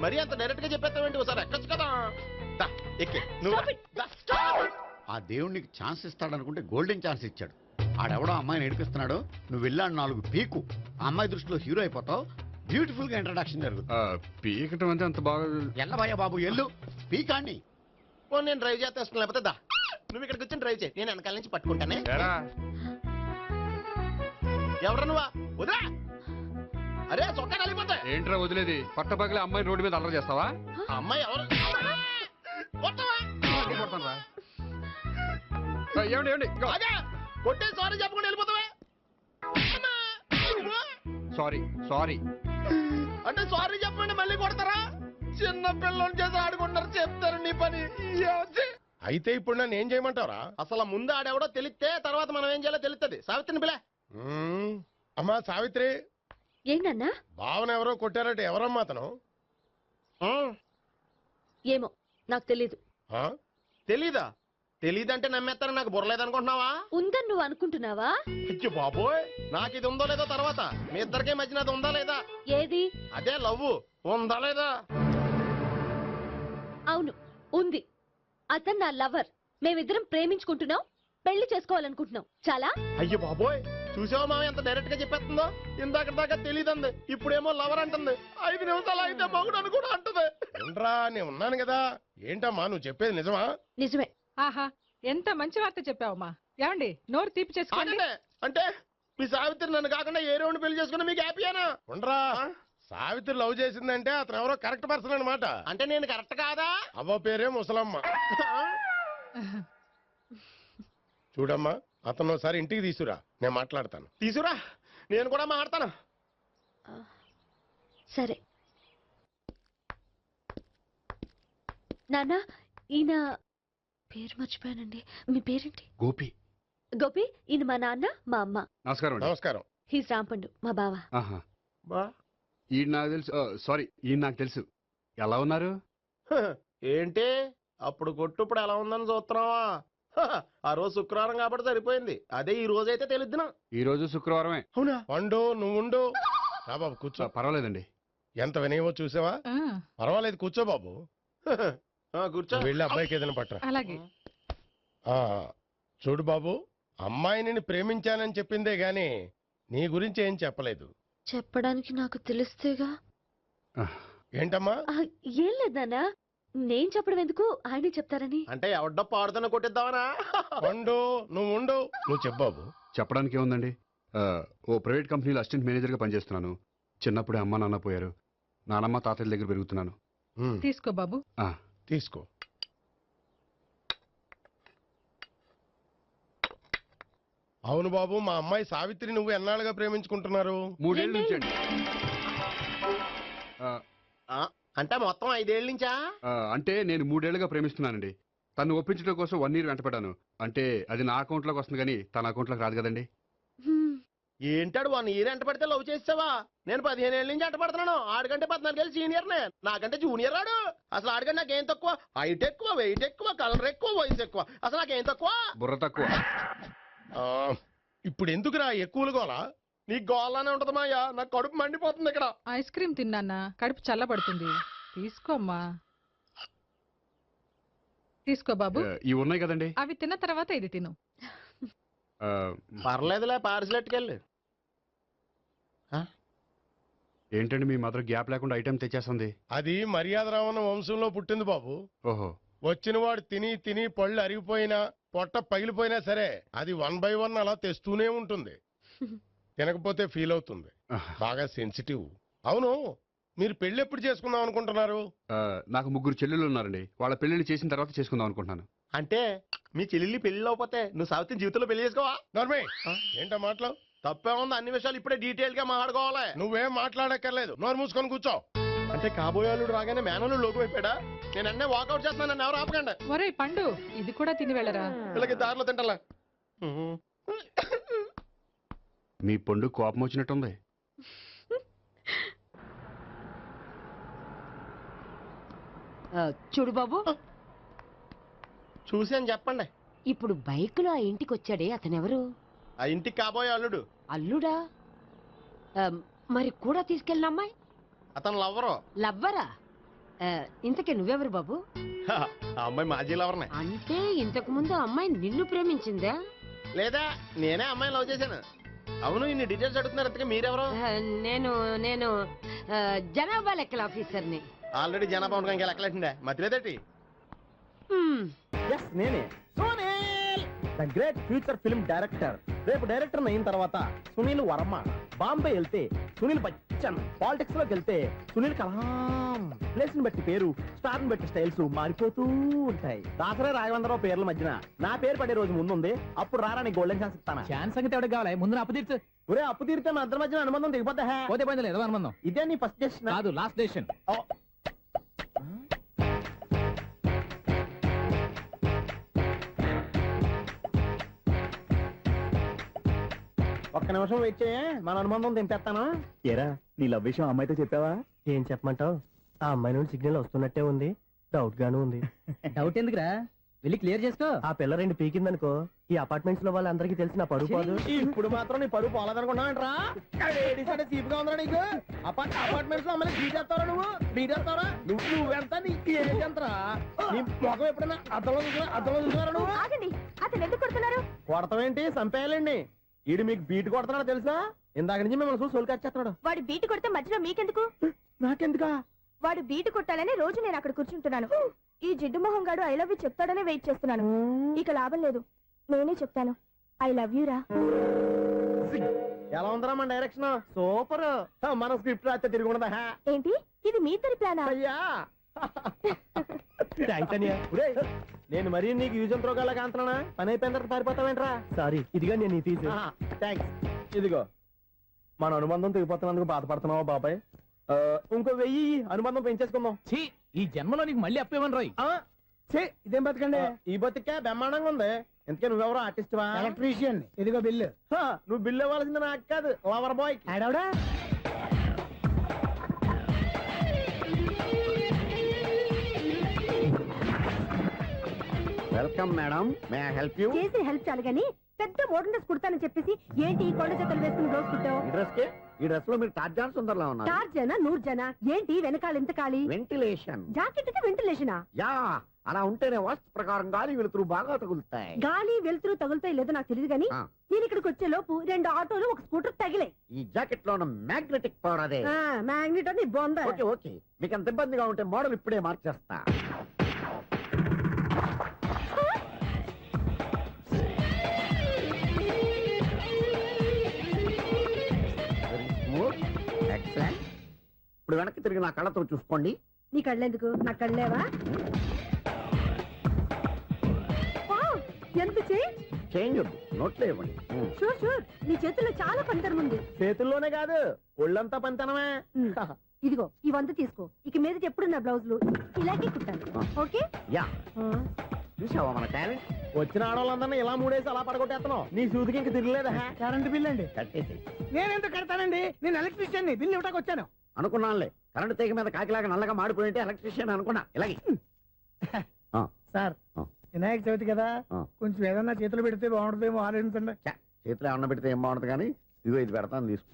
మరి అంత డైరెక్ట్ గా చెప్పేస్తావేంటి? ఒకసారి ఎక్కొచ్చు కదా. ఎక్కే నువ్వు. ఆ దేవుడికి ఛాన్స్ ఇస్తాడనుకుంటే గోల్డెన్ ఛాన్స్ ఇచ్చాడు. ఆడెవడో అమ్మాయిని ఏడిపిస్తున్నాడు. నువ్వు వెళ్ళాడు 4 పీకు. ఆ అమ్మాయి దృష్టిలో హీరో అయిపోతావు. బ్యూటిఫుల్ గా ఇంట్రడక్షన్ జరుగుతుంది. పీకటం అంటే అంత బాగా. ఎల్లబయ్యా బాబు, ఎల్లు పీకాన్ని. నేను డ్రైవ్ చేస్తాను, లేకపోతే దా నువ్వు ఇక్కడికి వచ్చి డ్రైవ్ చేయి, నేను వెనకాల నుంచి పట్టుకుంటానే. ఎవరు నువ్వా? వదిలా. అరే చొక్కా కలిపోతా. ఏంట్రా వదిలేది? పట్టపగలే అమ్మాయి రోడ్డు మీద అల్లరి చేస్తావా? అమ్మాయి ఎవరు? ఏమండి ఏమండి, కొట్టే సారీ చెప్పకుండా వెళ్ళిపోతావా? సారీ సారీ అంటే సారీ చెప్పండి మళ్ళీ కొడతారా? చిన్న పిల్లలు చేసి ఆడుకుంటారు, చెప్తారు నీ పని. అయితే ఇప్పుడు నన్ను ఏం చేయమంటారా? అసలు ముందు ఆడెవడో తెలిస్తే తర్వాత మనం ఏం చేయాలో తెలుస్తుంది. సావిత్రిని పిల్ల. అమ్మా సావిత్రి. ఏంటన్నా? భావన ఎవరో కొట్టారట. ఎవరమ్మా అతను? ఏమో నాకు తెలీదు. తెలీదా? తెలీదంటే నమ్మేస్తారని నాకు బుర్రలేదనుకుంటున్నావా? ఉందని నువ్వు అనుకుంటున్నావా? అయ్యో బాబోయ్, నాకు ఇది ఉందో లేదో తర్వాత. మీ ఇద్దరికే మధ్యన అది ఉందా లేదా? ఏది? అదే లవ్ ఉందా లేదా? అవును, ఉంది. అతను నా లవర్. మేమిద్దరం ప్రేమించుకుంటున్నాం, పెళ్లి చేసుకోవాలనుకుంటున్నాం. చాలా. అయ్యో బాబోయ్, చూసావా మామ ఎంత డైరెక్ట్ గా చెప్పేస్తుందో? ఇందాక దాకా తెలీదంది, ఇప్పుడేమో లవర్ అంటుంది. 5 నిమిషాలు అయితే మగుడు అని కూడా అంటుంది. ఏంట్రా, నేను ఉన్నాను కదా. ఏంటమ్మా నువ్వు చెప్పేది నిజమా? నిజమే. ఆహా, ఎంత మంచి వార్త చెప్పావమ్మా. ఏమండి, నోరు తీపి చేసుకోండి. అంటే మీ సావిత్రి నన్ను కాకుండా ఏ రౌండ్ పెళ్లి చేసుకున్నా మీకు హ్యాపీయేనా? ఉండరా, సావిత్రి లవ్ చేసిందంటే అతను ఎవరో కరెక్ట్ పర్సన్ అనమాట. అంటే నేను కరెక్ట్ కాదా? అవ్వ పేరే ముసలమ్మ. చూడమ్మా, అతను ఒకసారి ఇంటికి తీసుకురా, నేను మాట్లాడతాను. తీసుకురా, నేను కూడా మాట్లాడతాను. సరే నాన్న, ఈయన పేరు మర్చిపోయానండి. మీ పేరేంటి? గోపి. గోపి, ఈయన మా నాన్న, మా అమ్మ. నమస్కారం. నమస్కారం. హీస్ రాంపండు, మా బావ. ఈయన నాకు తెలుసు. సారీ, ఈయన నాకు తెలుసు. ఎలా ఉన్నారు? ఏంటి అప్పుడు కొట్టు ఇప్పుడు ఎలా ఉందని చూస్తున్నావా? ఆ రోజు శుక్రవారం కాబట్టి సరిపోయింది. అదే ఈ రోజు అయితే తెలుద్దునా. ఈ రోజు శుక్రవారమే. అవునా? వండు నువ్వు ఉండు. రా బాబు కూర్చో. పర్వాలేదండి. ఎంత వినయమో చూసావా? పర్వాలేదు కూర్చో బాబు. కూర్చో. వెళ్ళి అబ్బాయికి ఏదైనా పట్టరా. అలాగే. చూడు బాబు, అమ్మాయిని ప్రేమించానని చెప్పిందే గాని నీ గురించి ఏం చెప్పలేదు. చెప్పడానికి నాకు తెలిస్తేగా. ఏంటమ్మా? ఏం లేదన్నా, నేను చెప్పడం ఎందుకు, ఆయనే చెప్తారని. అంటే ఎవడ్డో పాడుతున్న కొట్టిద్దామనా? ఉండు నువ్వు ఉండు. నువ్వు చెప్పు బాబు. చెప్పడానికి ఏముందండి, ఓ ప్రైవేట్ కంపెనీలో అసిస్టెంట్ మేనేజర్గా పనిచేస్తున్నాను. చిన్నప్పుడే అమ్మ నాన్న పోయారు. నానమ్మ తాతయ్య దగ్గర పెరుగుతున్నాను. తీసుకో బాబు. తీసుకో. అవును బాబు, మా అమ్మాయి సావిత్రి నువ్వు ఎన్నాళ్ళుగా ప్రేమించుకుంటున్నారు? 3 ఏళ్ళ నుంచి అండి. అంటే మొత్తం 5 ఏళ్ళ నుంచా? అంటే నేను 3 ఏళ్ళుగా ప్రేమిస్తున్నానండి. తను ఒప్పించడం కోసం 1 year వెంటపడ్డాను. అంటే అది నా అకౌంట్లోకి వస్తుంది కానీ తన అకౌంట్లోకి రాదు కదండి. ఏంటాడు 1 year ఎంట పడితే లవ్ చేసావా? నేను 15 ఏళ్ళ నుంచి ఎంట పడుతున్నాను. ఆడికంటే 14 ఏళ్ళు సీనియర్నే, నాకంటే జూనియర్ రాడు. అసలు ఆడికంటే నాకేం తక్కువ? హైట్ ఎక్కువ, వెయిట్ ఎక్కువ, కలర్ ఎక్కువ, వయసు ఎక్కువ. అసలు నాకేం తక్కువ? బుర్ర తక్కువ. ఇప్పుడు ఎందుకురా ఎక్కువలు గోలా? నీకు గోలానే ఉంటది మాయా. నాకు కడుపు మండిపోతుంది ఇక్కడ. ఐస్ క్రీమ్ తిన్నానా, కడుపు చల్లబడుతుంది. తీసుకోమ్మా. తీసుకో బాబు. ఇవి ఉన్నాయి కదండి, అవి తిన్న తర్వాత ఇది తిను. పర్లేదులే, పార్సిల్ ఎట్టుకెళ్ళి. ఏంటండి మీ మదర్ గ్యాప్ లేకుండా ఐటెం తెచ్చేస్తుంది? అది మర్యాద రావణ వంశంలో పుట్టింది బాబు. ఓహో. వచ్చిన వాడు తిని తిని పళ్ళు అరిగిపోయినా పొట్ట పగిలిపోయినా సరే అది 1 by 1 అలా తెస్తూనే ఉంటుంది. తినకపోతే ఫీల్ అవుతుంది. బాగా సెన్సిటివ్. అవును, మీరు పెళ్లి ఎప్పుడు చేసుకుందాం అనుకుంటున్నారు? నాకు 3 చెల్లెళ్ళు ఉన్నారండి. వాళ్ళ పెళ్లిళ్ళు చేసిన తర్వాత చేసుకుందాం అనుకుంటున్నాను. అంటే మీ చెల్లెల్ని పెళ్లి లేకపోతే నువ్వు సావిత్రి జీవితంలో పెళ్లి చేసుకోవా? నర్మే ఏంటో మాటలు తప్పే ఉంది. అన్ని విషయాలు ఇప్పుడే డీటెయిల్ గా మాట్లాడుకోవాలి. నువ్వేం మాట్లాడక్కర్లేదు, నోరు మూసుకొని కూర్చో. అంటే కాబోయేవాళ్ళు రాగానే మేనలు లోకి అయిపోయాడా? నేను అన్నీ వాకౌట్ చేస్తున్నాను, నన్ను ఎవరు ఆపకండి. ఒరే పండు, ఇది కూడా తిని వెళ్ళరా. వీళ్ళకి దారిలో తింటలే. మీ పండు కోపం వచ్చినట్టుంది. చూడు బాబు, చూసి అని చెప్పండి. ఇప్పుడు బైక్ లో ఆ ఇంటికి వచ్చాడే అతనెవరు? ఆ ఇంటికి కాబోయే అల్లుడు. అల్లుడా? మరి కూడా తీసుకెళ్ళిన అమ్మాయి? అతను లవ్వరు. లవ్వరా? ఇంతకీ నువ్వెవరు బాబు? ఆ అమ్మాయి మాజీ లవర్నే. అంటే ఇంతకు ముందు అమ్మాయి నిన్ను ప్రేమించిందా? లేదా నేనే అమ్మాయిని లవ్ చేశాను. అవును, ఇన్ని డీటెయిల్స్ అడుగుతున్నారు. ఇంతకీ మీరెవరు? నేను జనాభా లెక్కల ఆఫీసర్ని. ఆల్రెడీ జనాభా ఉండగా ఇంకా లెక్కలేసిందే, మధ్యలేదేటి? నేనే Sunil, the great future film director. రేపు డైరెక్టర్ అయిన తర్వాత సునీల్ వర్మ. బాంబే వెళ్తే సునీల్ బచ్చన్, పాలిటిక్స్ లోకి వెళ్తే సునీల్ కలాం. ప్లేస్ ని బట్టి పేరు, స్టార్ ని బట్టి స్టైల్స్ మారిపోతూ ఉంటాయి. దాసరే రాఘవేంద్రరావు పేర్ల మధ్యన నా పేరు పడే రోజు ముందుంది. అప్పుడు రారా నీ గోల్డెన్ ఛాన్స్ ఇస్తాను. ఛాన్స్ సంగతి ఎవరికి కావాలి? ముందు అప్పు తీర్చు. ఒరే అప్పు తీరితే మా ఇద్దరి మధ్యన అనుబంధం దిగిపోతా. పోతే పోయింది, ఏదో అనుబంధం. ఇదే నీ ఫస్ట్ డెసిషన్ కాదు, లాస్ట్ డెసిషన్. ఒక్క నిమిషం వెయిట్ చేయ, మన అనుబంధం తెంపేస్తాను. ఏరా, నీ లవ్ విషయం అమ్మాయితో చెప్పావా? ఏం చెప్పమంటావు? ఆ అమ్మాయి నుండి సిగ్నల్ వస్తున్నట్టే ఉంది, డౌట్ గాను ఉంది. డౌట్ ఎందుకురా, వెళ్ళి క్లియర్ చేసుకో. ఆ పిల్ల 2 పీకిందనుకో, ఈ అపార్ట్మెంట్స్ లో వాళ్ళందరికీ తెలిసిన పరుగు పోదు. ఇప్పుడు మాత్రం నీ పరుగు పోలేదనుకున్నావంటరా? చీపుగా ఉందా నీకు? అపార్ట్మెంట్స్ లో అమ్మాయి బీటేస్తావరా? బీటేస్తావరా? నువ్వెంత నీకు ఏంటంతరా? నీ ముఖం ఎప్పుడైనా అర్థంలో చూసారా నువ్వు? అతను ఎందుకు కొడుతున్నారు? కొడతావేంటి? చంపేయాలండి. ఈడు మీకు బీట్ కొడుతున్నాడు తెలుసా? ఇందాక నుంచి మిమ్మల్ని చూసి సోల్ కచ్చేస్తున్నాడు. వాడు బీటు కొడితే మధ్యలో మీకెందుకు? నాకెందుకా? వాడు బీటు కొట్టాలని రోజు నేను అక్కడ కూర్చుంటున్నాను. ఈ జిడ్డు మొహం గాడు ఐ లవ్ యూ చెప్తాడనే వెయిట్ చేస్తున్నాను. ఇక లాభం లేదు, నేనే చెప్తాను. ఐ లవ్ యూ రా. ఎలా ఉందరా మన డైరెక్షన్? సూపర్. మన స్క్రిప్ట్ రాస్తే తిరిగి ఉండదా? ఏంటి ఇది మీ ఇద్దరి ప్లానా? అయ్యా నేను మరీ నీకు యూజన్ త్రోగాలా కాంతనా? పని అయిపోయిన తర్వాత పారిపోతావేంట్రా? సారీ, ఇదిగా నేను ఫీజు. థ్యాంక్స్. ఇదిగో, మన అనుబంధం తెగిపోతున్నందుకు బాధపడుతున్నావా బాబాయ్? ఇంకో 1000 అనుబంధం పెంచేసుకుందాం. ఈ జన్మలో నీకు మళ్ళీ అప్పేమని రాయి. ఇదేం బతకండి? ఈ బతికే బ్రహ్మాండంగా ఉంది. ఎందుకే నువ్వెవరో ఆర్టిస్ట్ వా? ఎలక్ట్రీషియన్. ఇదిగో బిల్లు. నువ్వు బిల్లు ఇవ్వాల్సింది నాకు కాదు, లవర్ బాయ్. ఆడవడా? Welcome madam, may I help you? చేసి హెల్ప్ చాలు గానీ పెద్ద మోడల్ డ్రెస్ కుడతానని చెప్పేసి ఏంటి ఈ కొండ జతలు వేసుకుని బ్లౌజ్ కుట్టావు? ఈ డ్రెస్ లో మీరు టార్జాన్ సుందర్లా ఉన్నారు. చార్జనా 100 జనా ఏంటి వెనకాల ఎంత ఖాళీ? వెంటిలేషన్. జాకెట్ కి వెంటిలేషనా? యా, అలా ఉంటేనే వాస్తు ప్రకారం గాలి వెలుతురు బాగా తగులుతాయి. గాలి వెలుతురు తగులుతాయి లేదో నాకు తెలియదు గానీ నేను ఇక్కడికి వచ్చే లోపు 2 ఆటోలు ఒక స్కూటర్ తగిలే. ఈ జాకెట్ లో ఉన్న మ్యాగ్నెటిక్ పవర్ అదే. మ్యాగ్నెట్ అని బొంద. ఓకే ఓకే, మీకు అంత ఇబ్బందిగా ఉంటే మోడల్ ఇప్పుడే మార్చేస్తా. ఎక్సలెంట్. ఇప్పుడు వెనక్కి తిరిగి నా కళ్ళతో చూసుకోండి. నీ కళ్ళెందుకు? నా కళ్ళేవా? ఎంత చేంజ్ వద్దు, నోట్లో ఇవ్వండి. షూర్ షూర్, నీ చేతుల్లో చాలా పంతరం ఉంది. చేతుల్లోనే కాదు ఒళ్ళంతా పంతనమే. ఇదిగో ఈ 100 తీసుకో. ఇక మీద ఎప్పుడు నా బ్లౌజులు ఇలాగే కుట్టాను. ఓకే? యా. చూసావా మన టాలెంట్? వచ్చిన ఆడవాళ్ళందరినీ ఇలా మూడేసి అలా పడగొట్టేస్తున్నావు. నీ సూదికి ఇంక తిరగలేదా? కరెంట్ బిల్ అండి. కట్టేసి. నేనెందుకు కడతానండి? నేను ఎలక్ట్రీషియన్ ని. బిల్ ఇవ్వడానికి వచ్చాను. అనుకున్నానులే, కరెంట్ తీగ మీద కాకిలాగా నల్లగా మాడిపోయింటే ఎలక్ట్రీషియన్ అనుకున్నా. ఇలాగే సార్, వినాయక చవితి కదా, కొంచెం ఏదన్నా చేతులు పెడితే బాగుంటుందేమో ఆలోచించండి. చేతిలో ఏమన్నా పెడితే ఏం బాగుంటుంది కానీ ఇదిగో ఇది పెడతాను, తీసుకో.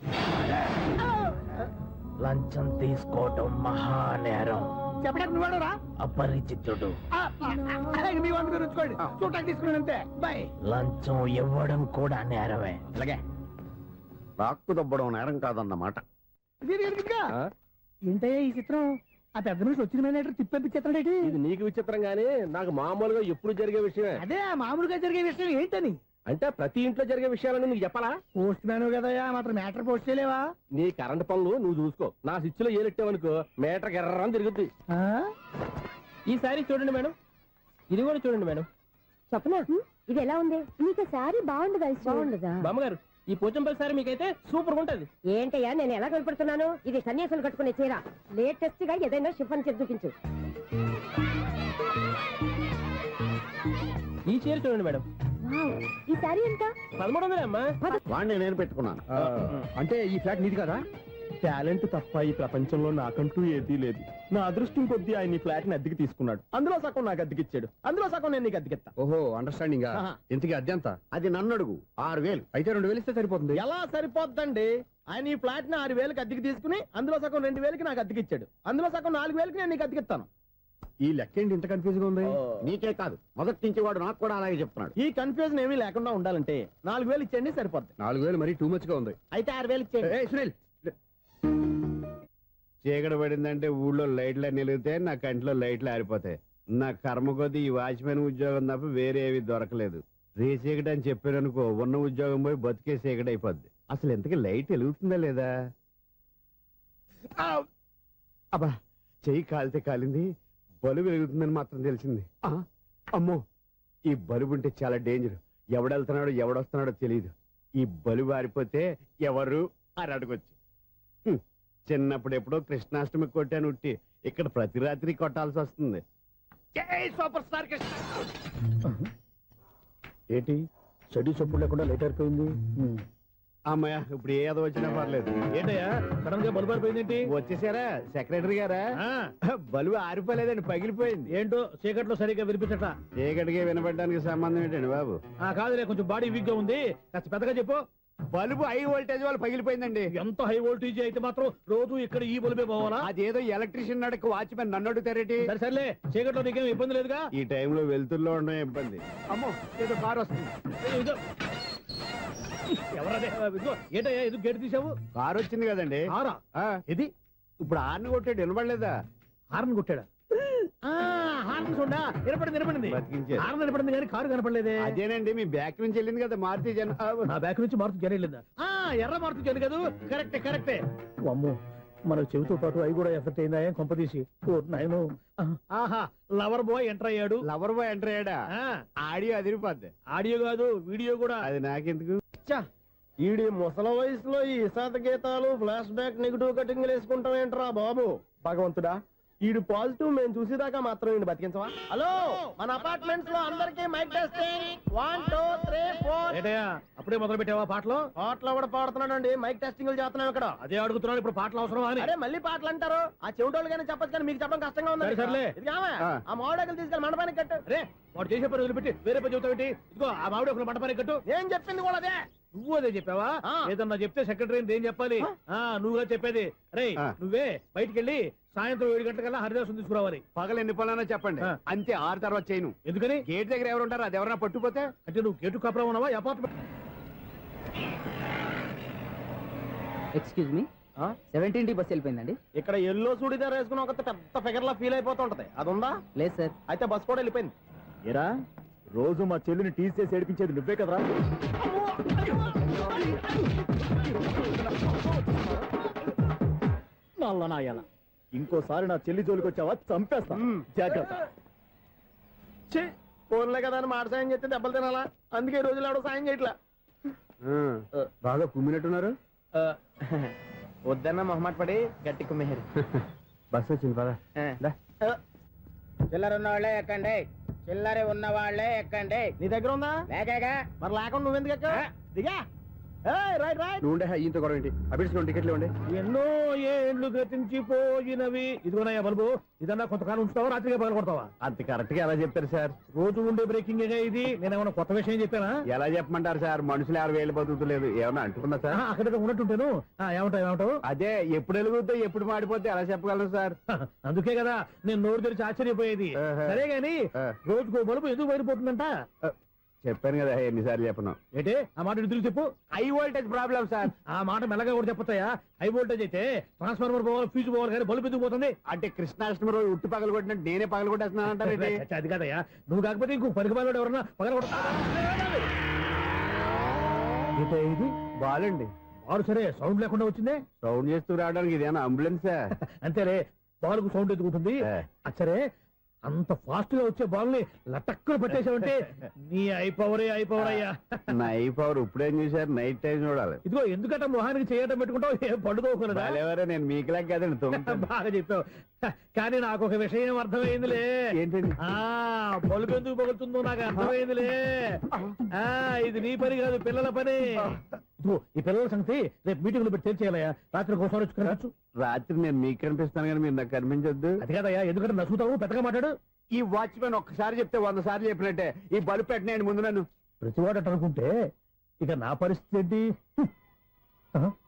లంచం తీసుకోవటం మహానేరం. చెప్పడానికి నువ్వాడరా? అపరిచితుడు. మీ 100 మీరు ఉంచుకోండి, చూడటానికి తీసుకున్నాను అంతే. బాయ్. లంచం ఇవ్వడం కూడా నేరమే. అలాగే రాక్కు దబ్బడం నేరం కాదన్నమాట. ఏంటయ్యా ఈ చిత్రం? ఆ పెద్ద నుంచి వచ్చిన మేనేటర్ తిప్పించేస్తాడేటి? ఇది నీకు విచిత్రం గానీ నాకు మామూలుగా ఎప్పుడు జరిగే విషయమే. అదే మామూలుగా జరిగే విషయం ఏంటని? అంటే ప్రతి ఇంట్లో జరిగే విషయాలని నీకు చెప్పాలా? పోస్ట్ మ్యాన్ కదయ్యా, మాత్రం మ్యాటర్ పోస్ట్ చేయలేవా? నీ కరెంట్ పనులు నువ్వు చూసుకో. నా స్విచ్ లో ఏలెట్టావనుకో మీటర్ ఎర్రని తిరుగుద్ది. ఈసారి చూడండి మేడం, ఇది కూడా చూడండి మేడం. చెప్పనా? ఇది ఎలా ఉంది? నీకు సారీ బాగుండదా? బాగుండదా? బామ్మగారు, ఈ పోచంపల్లి సారీ మీకైతే సూపర్ ఉంటది. ఏంటయ్యా నేను ఎలా కనపడుతున్నాను? ఇది సన్యాసులు కట్టుకునే చీర. లేటెస్ట్ గా ఏదైనా షిఫన్ చేసి చూపించు. ఈ చీర చూడండి మేడం. ఈ సారీ ఎంత? 1300 అమ్మా. వాడిని నేను పెట్టుకున్నాను. అంటే ఈ ఫ్లాట్ నీది కదా? టాలెంట్ తప్ప ఈ ప్రపంచంలో నాకంటూ ఏదీ లేదు. నా అదృష్టం కొద్దీ ఆయన ఈ ఫ్లాట్ ని అద్దెకి తీసుకున్నాడు. అందులో సగం నాకు అద్దెకిచ్చాడు, అందులో సగం నేను నీకు అద్దెకిస్తా. ఓహో, అండర్స్టాండింగ్. ఇంతకీ అద్దె ఎంత? అది నన్ను అడుగు. 6000. అయితే 2000 ఇస్తే సరిపోతుంది. ఎలా సరిపోద్దండి? ఆయన ఈ ఫ్లాట్ ని 6000కి అద్దెకి తీసుకుని అందులో సగం 2000కి నాకు అద్దెకిచ్చాడు, అందులో సగం 4000కి నేను నీకు అద్దెకిస్తాను. ఈ లెక్క ఏంటి ఇంత కన్ఫ్యూజ్ గా ఉంది? నీకే కాదు, మొదటి నుంచి వాడు నాకు కూడా అలాగే చెప్తున్నాడు. ఈ కన్ఫ్యూజన్ ఏమీ లేకుండా ఉండాలంటే 4000 ఇచ్చేయండి, సరిపోద్ది. 4000 మరీ టూ మచ్ గా ఉంది. అయితే 6000 ఇచ్చేయండి. సునీల్, చీకటి పడిందంటే ఊళ్ళో లైట్లు నిలిగితే నా కంటిలో లైట్లు ఆరిపోతాయి. నా కర్మ కొద్దీ ఈ వాచ్మెన్ ఉద్యోగం తప్ప వేరే ఏవి దొరకలేదు. రేసీకటి అని చెప్పారనుకో, ఉన్న ఉద్యోగం పోయి బతికే చీకటి అయిపోద్ది. అసలు ఎంతకీ లైట్ వెలుగుతుందా లేదా? అబ్బా, చెయ్యి కాలితే కాలింది, బలుబు వెలుగుతుందని మాత్రం తెలిసింది. అమ్మో, ఈ బలుబు ఉంటే చాలా డేంజర్. ఎవడెళ్తున్నాడో ఎవడొస్తున్నాడో తెలియదు. ఈ బలుబు ఆరిపోతే ఎవరు అని అడగొచ్చు. చిన్నప్పుడు ఎప్పుడో కృష్ణాష్టమి కొట్టాను ఉట్టి, ఇక్కడ ప్రతి రాత్రి కొట్టాల్సి వస్తుంది. సూపర్ స్టార్ ఏంటి చెడు చెప్పుడు లేకుండా లేట్ అయిపోయింది? అమ్మాయ, ఇప్పుడు ఏదో వచ్చినా పర్లేదు. ఏంటయ్యా సడన్ గా బలుపు అయిపోయింది? వచ్చేసారా సెక్రటరీ గారా? బలుబు ఆరిపోలేదండి, పగిలిపోయింది. ఏంటో చీకట్లో సరిగ్గా వినిపించట. చీకటికి వినపడడానికి సంబంధం ఏంటండి బాబు? కాదులే, కొంచెం బాడీ వీక్ గా ఉంది, కాస్త పెద్దగా చెప్పు. బల్బు హై వోల్టేజ్ వాళ్ళు పగిలిపోయిందండి. ఎంత హై వోల్టేజ్ అయితే మాత్రం రోజు ఇక్కడ ఈ బల్బే పోవాలా? అదేదో ఎలక్ట్రీషియన్ నడక వాచ్మెన్ నన్ను అడుగుతారేటి? సర్లే, చీకట్లో నీకేం ఇబ్బంది లేదుగా? ఈ టైంలో వెళ్తుల్లో ఉండడం ఇబ్బంది. అమ్మో, ఏదో కారు వస్తుంది. ఎవరదే? ఏంటయ్యా ఎందుకు గేట్ తీసావు? కారు వచ్చింది కదండి. ఇది ఇప్పుడు హార్న్ కొట్టాడు, వినపడలేదా? హార్న్ కొట్టాడా? హార్న్ చూడా వినపడింది. హార్న్ వినపడింది కానీ కారు కనపడలేదే. అదేనండి, మీ బ్యాక్ నుంచి వెళ్ళింది కదా మారుతి జన. నా బ్యాక్ నుంచి మారుతి జన వెళ్ళిందా? ఎర్ర మారుతి జన కదా? కరెక్టే. అమ్మో, మన చెవితో పాటు అవి కూడా ఎఫెక్ట్ అయిందా? ఏం కొంపదీసి ఆహా, లవర్ బాయ్ ఎంటర్ అయ్యాడు. లవర్ బాయ్ ఎంటర్ అయ్యాడా? ఆడియో అదిరిపోద్ది. ఆడియో కాదు, వీడియో కూడా. అది నాకెందుకు? ఈడి ముసల వయసులో ఈ ఇసాత గీతాలు, ఫ్లాష్ బ్యాక్, నెగిటివ్ కటింగ్ వేసుకుంటాం ఏంట్రా బాబు? భగవంతుడా, ఈడు పాజిటివ్ మేము చూసేదాకా మాత్రం ఈయన బతికించవా? హలో, మన అపార్ట్మెంట్స్ లో అందరికీ మైక్ టెస్టింగ్. 1 2 3 4. ఏంటయ్యా అప్పుడే మొదలు పెట్టావా పాటలు? పాటలు కూడా పాడుతున్నాడండి, మైక్ టెస్టింగ్ చేస్తున్నాం ఇక్కడ. అదే అడుగుతున్నాడు, ఇప్పుడు పాటలు అవసరం అని. అరే మళ్ళీ పాటలు అంటారు, ఆ చెవిటోళ్ళు కానీ చెప్పచ్చు కానీ మీకు చెప్పడం కష్టంగా ఉంది. సర్లే, ఆ మామిడాకులు తీసుకెళ్ళి మండపానికి కట్టు. రే వాడు చేసే పని వదిలిపెట్టి వేరే పని చెబుతావేంటి? ఇదిగో ఆ మామిడి ఒక మంట పని కట్టు. ఏం చెప్పింది కూడా అదే. నువ్వు అదే చెప్పావా? ఏదన్నా చెప్తే సెక్రటరీ ఏం చెప్పాలి? నువ్వుగా చెప్పేది. రే నువ్వే బయటికి వెళ్ళి సాయంత్రం 7 గంటలకల్లా హరిదాసు తీసుకురావాలి. పగలు ఎన్ని పనులన్నా చెప్పండి, అంతే 6 తర్వాత చేయను. ఎందుకని? గేట్ దగ్గర ఎవరు ఉంటారు, అది ఎవరన్నా పట్టుపోతే. అంటే నువ్వు గేటు కాపురం ఉన్నావా apartment? Excuse me, 17D bus వెళ్ళిపోయిందండి. ఇక్కడ ఎల్లో చూడిదార్ వేసుకుని ఒక పెద్ద ఫిగర్ లా ఫీల్ అయిపోతుంటది, అది ఉందా? లేదు సార్. అయితే బస్ కూడా వెళ్ళిపోయింది. ఏరా రోజు మా చెల్లిని టీస్ చేసి ఏడిపించేది నువ్వే కదరా? నల్ల నాయాల, ఇంకోసారి నా చెల్లి జోలికి వచ్చావా చంపేస్తా, జాగ్రత్త. ఫోన్లే కదా అని మాట సాయం చేస్తే దెబ్బలు తినాలా, అందుకే ఈ రోజులు ఎవడో సాయం చేయట్లా. బాగా కుమ్మినట్టున్నారు. వద్దన్న మొహమాట పడి గట్టి కుమ్మేరు. బస్ వచ్చింది పదా. చిల్లర ఉన్న వాళ్ళే ఎక్కండి, చిల్లర ఉన్న వాళ్ళే ఎక్కండి. నీ దగ్గర ఉందా? లేక మరి లేకుండా నువ్వెందుకు ఎక్క? దిగా. Right right. నువ్వు ఉండే ఈయంతో గొడవ ఏంటి? అభిడిచిన టికెట్లు ఇవ్వండి. ఎన్నో ఏండ్లు గతించిపోయినవి. ఇదిగోనయ్యా బల్బు, ఇదన్నా కొంతకాలం ఉంచుతావా, రాత్రిగా పగల కొడతావా? అంత కరెక్ట్ గా ఎలా చెప్తారు సార్? రోజు ఉండే బ్రేకింగ్ ఇది. నేనేమన్నా కొత్త విషయం చెప్పానా? ఎలా చెప్పమంటారు సార్? మనుషులు 6 వేలు బతుకుతలేదు, ఏమన్నా అంటున్నా సార్? అక్కడ ఉన్నట్టుంటేను. ఏమంటావు? అదే ఎప్పుడు వెలుగుతో ఎప్పుడు మాడిపోతే ఎలా చెప్పగలను సార్? అందుకే కదా నేను నోరు తెరిచి ఆశ్చర్యపోయేది. సరే గాని రోజుకో బలుపు ఎందుకు బయటపోతుందంట? చెప్పాను కదా ఎన్నిసార్లు చెప్పను. ఏంటే ఆ మాట తిరిగి చెప్పు. High voltage problem sir. ఆ మాట మెల్లగా కూడా చెప్పొచ్చాయా? హై వోల్టేజ్ అయితే ట్రాన్స్ఫార్మర్ పోవాలి, ఫ్యూజ్ పోవాలి, కానీ బల్బు ఎందుకు పోతుంది? అంటే కృష్ణాష్టమి రోజు ఉట్టి పగలు కొట్టినట్టు నేనే పగలు కొట్టేస్తున్నానంటారు. అది కాదయ్యా, నువ్వు కాకపోతే ఇంకో పనికి బాగా ఎవరన్నా పగల కొడతా. ఇది బాలండి. బాలు సరే సౌండ్ లేకుండా వచ్చిందే. సౌండ్ చేస్తూ రావడానికి ఇదేనా అంబులెన్సా? అంతేలే, బాలుకు సౌండ్ ఎదుగుతుంది. సరే అంత ఫాస్ట్ గా వచ్చే బాల్ ని లటక్కులు పట్టేసావంటే నీ ఐపవర్ అయ్యా. నా ఐపవర్ ఇప్పుడేం చూసారు? నైట్ టైం చూడాలి. ఇదిగో ఎందుకంటే మొహానికి చేయటం పెట్టుకుంటావు, ఏం పండుకోకుండా. నేను మీకులా కదండి. బాగా చెప్పావు. కానీ నాకు ఒక విషయం అర్థమైందిలే. ఏంటండి? బల్బు ఎందుకు పగులుతుందో నాకు అర్థమైందిలే. ఇది నీ పని కాదు, పిల్లల పని. ఈ పిల్లల సంగతి రేపు మీటింగ్ లో పెట్టి తెలిసేయాలయ్యా. రాత్రి ఒకసారి వచ్చి రాత్రి నేను మీకు కనిపిస్తాను కానీ మీరు నాకు కనిపించొద్దు. అది కదయ్యా, ఎందుకంటే నచ్చుతావు, పెద్దగా మాట్లాడు. ఈ వాచ్మెన్ ఒక్కసారి చెప్తే 100 సార్లు చెప్పినట్టే. ఈ బల్బు పెట్టినాయండి ముందు నన్ను. ప్రతివాడట అనుకుంటే ఇక నా పరిస్థితి ఏంటి?